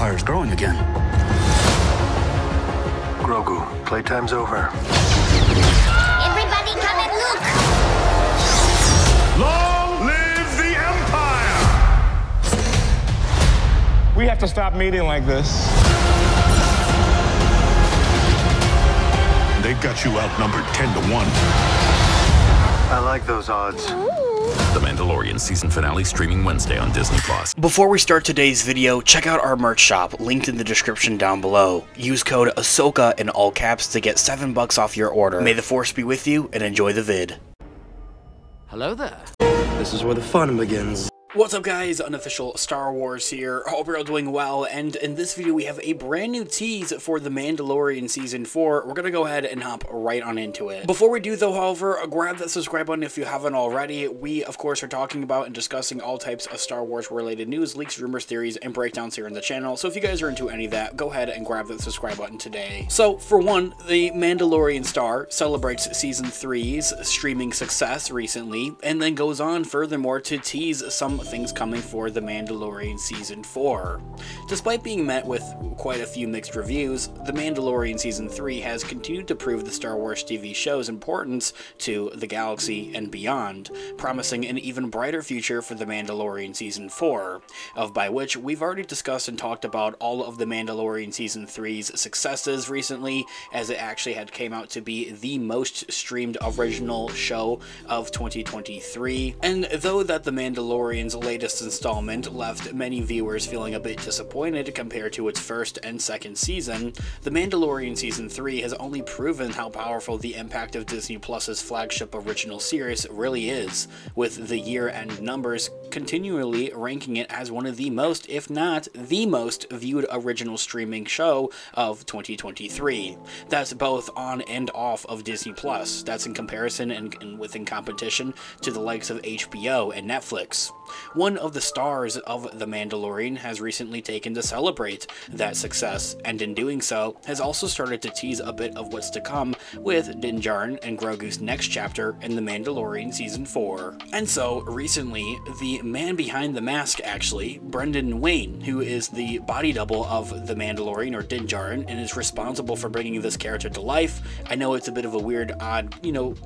Empire's growing again. Grogu, playtime's over. Everybody come and look! Long live the Empire! We have to stop meeting like this. They've got you outnumbered 10-1. I like those odds. The Mandalorian season finale streaming Wednesday on Disney+. Before we start today's video, check out our merch shop, linked in the description down below. Use code Ahsoka in all caps to get $7 off your order. May the Force be with you, and enjoy the vid. Hello there. This is where the fun begins. What's up guys, Unofficial Star Wars here. Hope you're all doing well, and in this video we have a brand new tease for The Mandalorian Season 4. We're gonna go ahead and hop right on into it. Before we do though, however, grab that subscribe button if you haven't already. We, of course, are talking about and discussing all types of Star Wars related news, leaks, rumors, theories, and breakdowns here in the channel, so if you guys are into any of that, go ahead and grab that subscribe button today. So, for one, The Mandalorian star celebrates Season 3's streaming success recently, and then goes on furthermore to tease some things coming for The Mandalorian Season 4. Despite being met with quite a few mixed reviews, The Mandalorian Season 3 has continued to prove the Star Wars TV show's importance to the galaxy and beyond, promising an even brighter future for The Mandalorian Season 4, by which we've already discussed and talked about all of The Mandalorian Season 3's successes recently, as it actually had came out to be the most streamed original show of 2023, and though that The Mandalorian's latest installment left many viewers feeling a bit disappointed compared to its first and second season, The Mandalorian Season 3 has only proven how powerful the impact of Disney Plus's flagship original series really is, with the year-end numbers continually ranking it as one of the most, if not the most, viewed original streaming show of 2023. That's both on and off of Disney Plus. That's in comparison and within competition to the likes of HBO and Netflix. One of the stars of The Mandalorian has recently taken to celebrate that success, and in doing so, has also started to tease a bit of what's to come with Din Djarin and Grogu's next chapter in The Mandalorian Season 4. And so, recently, the man behind the mask, actually, Brendan Wayne, who is the body double of The Mandalorian, or Din Djarin, and is responsible for bringing this character to life. I know it's a bit of a weird, odd,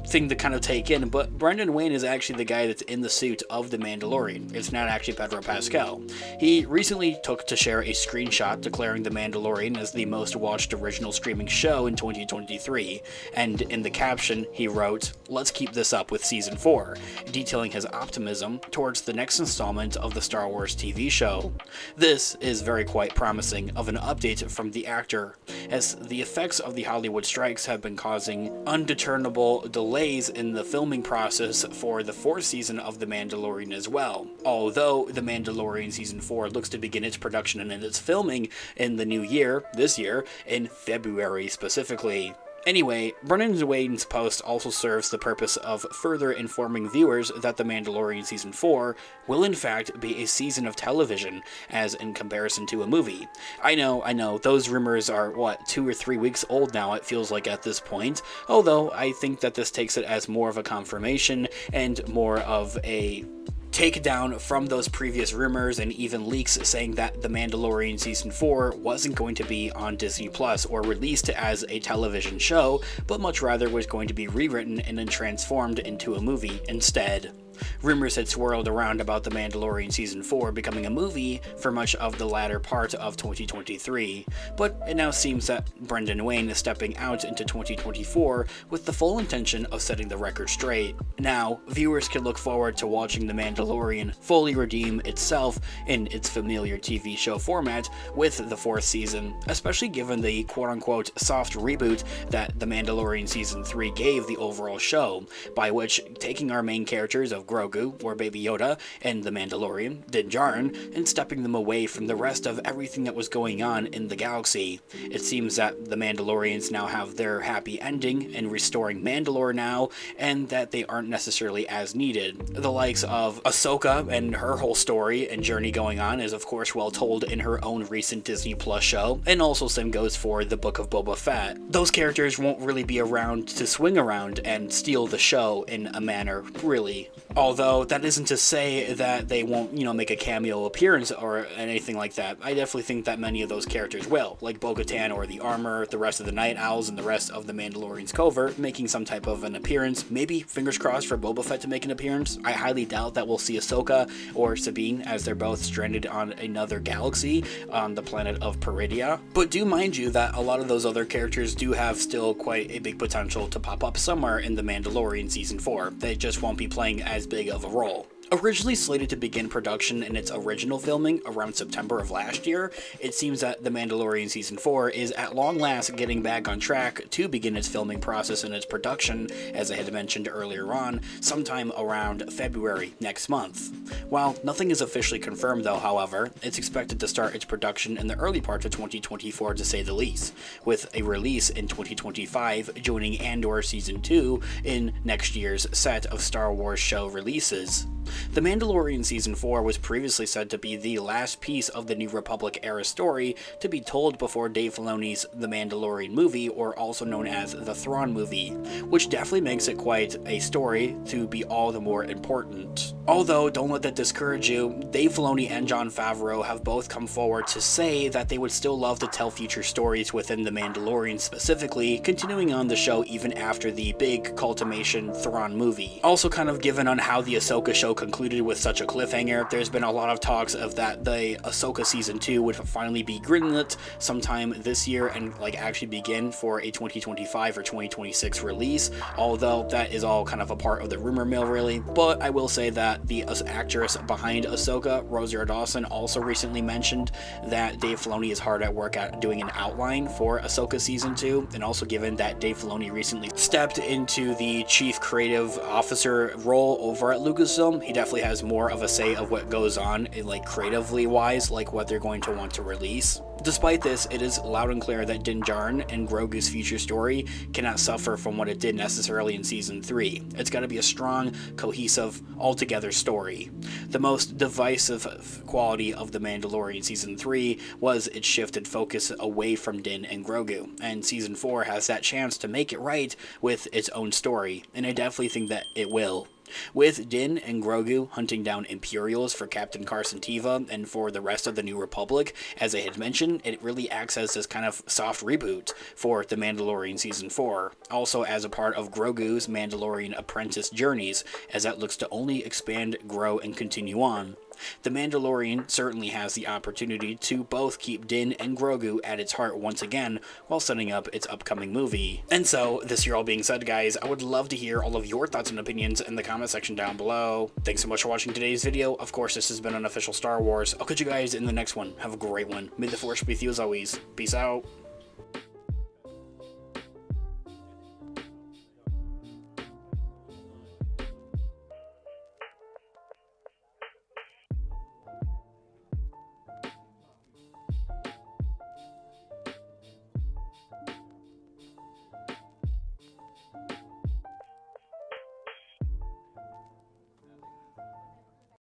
thing to kind of take in, but Brendan Wayne is actually the guy that's in the suit of The Mandalorian. It's not actually Pedro Pascal. He recently took to share a screenshot declaring The Mandalorian as the most watched original streaming show in 2023, and in the caption he wrote, "Let's keep this up with Season 4, detailing his optimism towards the next installment of the Star Wars TV show. This is very quite promising of an update from the actor, as the effects of the Hollywood strikes have been causing undeturnable delays in the filming process for the fourth season of The Mandalorian as well. Although The Mandalorian Season 4 looks to begin its production and its filming in the new year, this year, in February specifically." Anyway, Brendan Wayne's post also serves the purpose of further informing viewers that The Mandalorian Season 4 will in fact be a season of television, as in comparison to a movie. I know, those rumors are, 2 or 3 weeks old now, it feels like at this point, although I think that this takes it as more of a confirmation and more of a takedown from those previous rumors and even leaks saying that The Mandalorian Season 4 wasn't going to be on Disney Plus or released as a television show, but much rather was going to be rewritten and then transformed into a movie instead. Rumors had swirled around about The Mandalorian Season 4 becoming a movie for much of the latter part of 2023, but it now seems that Brendan Wayne is stepping out into 2024 with the full intention of setting the record straight. Now, viewers can look forward to watching The Mandalorian fully redeem itself in its familiar TV show format with the fourth season, especially given the quote-unquote soft reboot that The Mandalorian Season 3 gave the overall show, by which taking our main characters of Grogu, or Baby Yoda, and The Mandalorian, Din Djarin, and stepping them away from the rest of everything that was going on in the galaxy. It seems that the Mandalorians now have their happy ending in restoring Mandalore now, and that they aren't necessarily as needed. The likes of Ahsoka and her whole story and journey going on is of course well told in her own recent Disney Plus show, and also same goes for the Book of Boba Fett. Those characters won't really be around to swing around and steal the show in a manner, really. Although that isn't to say that they won't, make a cameo appearance or anything like that. I definitely think that many of those characters will, like Bo-Katan or the Armor, the rest of the Night Owls, and the rest of the Mandalorian's covert making some type of an appearance. Maybe, fingers crossed, for Boba Fett to make an appearance. I highly doubt that we'll see Ahsoka or Sabine, as they're both stranded on another galaxy on the planet of Peridia. But do mind you that a lot of those other characters do have still quite a big potential to pop up somewhere in The Mandalorian Season 4. They just won't be playing as big of a role. Originally slated to begin production in its original filming around September of last year, it seems that The Mandalorian Season 4 is at long last getting back on track to begin its filming process and its production, as I had mentioned earlier on, sometime around February next month. While nothing is officially confirmed though, however, it's expected to start its production in the early parts of 2024 to say the least, with a release in 2025 joining Andor Season 2 in next year's set of Star Wars show releases. The Mandalorian Season 4 was previously said to be the last piece of the New Republic era story to be told before Dave Filoni's The Mandalorian movie, or also known as the Thrawn movie, which definitely makes it quite a story to be all the more important. Although, don't let that discourage you, Dave Filoni and Jon Favreau have both come forward to say that they would still love to tell future stories within The Mandalorian specifically, continuing on the show even after the big cultimation Thrawn movie. Also, kind of given on how the Ahsoka show concluded with such a cliffhanger, there's been a lot of talks of that the Ahsoka Season 2 would finally be greenlit sometime this year and actually begin for a 2025 or 2026 release, although that is all kind of a part of the rumor mill really. But I will say that the actress behind Ahsoka, Rosario Dawson, also recently mentioned that Dave Filoni is hard at work at doing an outline for Ahsoka Season 2, and also given that Dave Filoni recently stepped into the Chief Creative Officer role over at Lucasfilm, he definitely has more of a say of what goes on, creatively wise, what they're going to want to release. Despite this, it is loud and clear that Din Djarin and Grogu's future story cannot suffer from what it did necessarily in Season 3. It's got to be a strong, cohesive, altogether story. The most divisive quality of The Mandalorian Season 3 was its shifted focus away from Din and Grogu, and Season 4 has that chance to make it right with its own story, and I definitely think that it will. With Din and Grogu hunting down Imperials for Captain Carson Teva and for the rest of the New Republic, as I had mentioned, it really acts as this kind of soft reboot for The Mandalorian Season 4, also as a part of Grogu's Mandalorian apprentice journeys, as that looks to only expand, grow, and continue on. The Mandalorian certainly has the opportunity to both keep Din and Grogu at its heart once again while setting up its upcoming movie. And so, this year all being said, guys, I would love to hear all of your thoughts and opinions in the comment section down below. Thanks so much for watching today's video. Of course, this has been Unofficial Star Wars. I'll catch you guys in the next one. Have a great one. May the Force be with you as always. Peace out.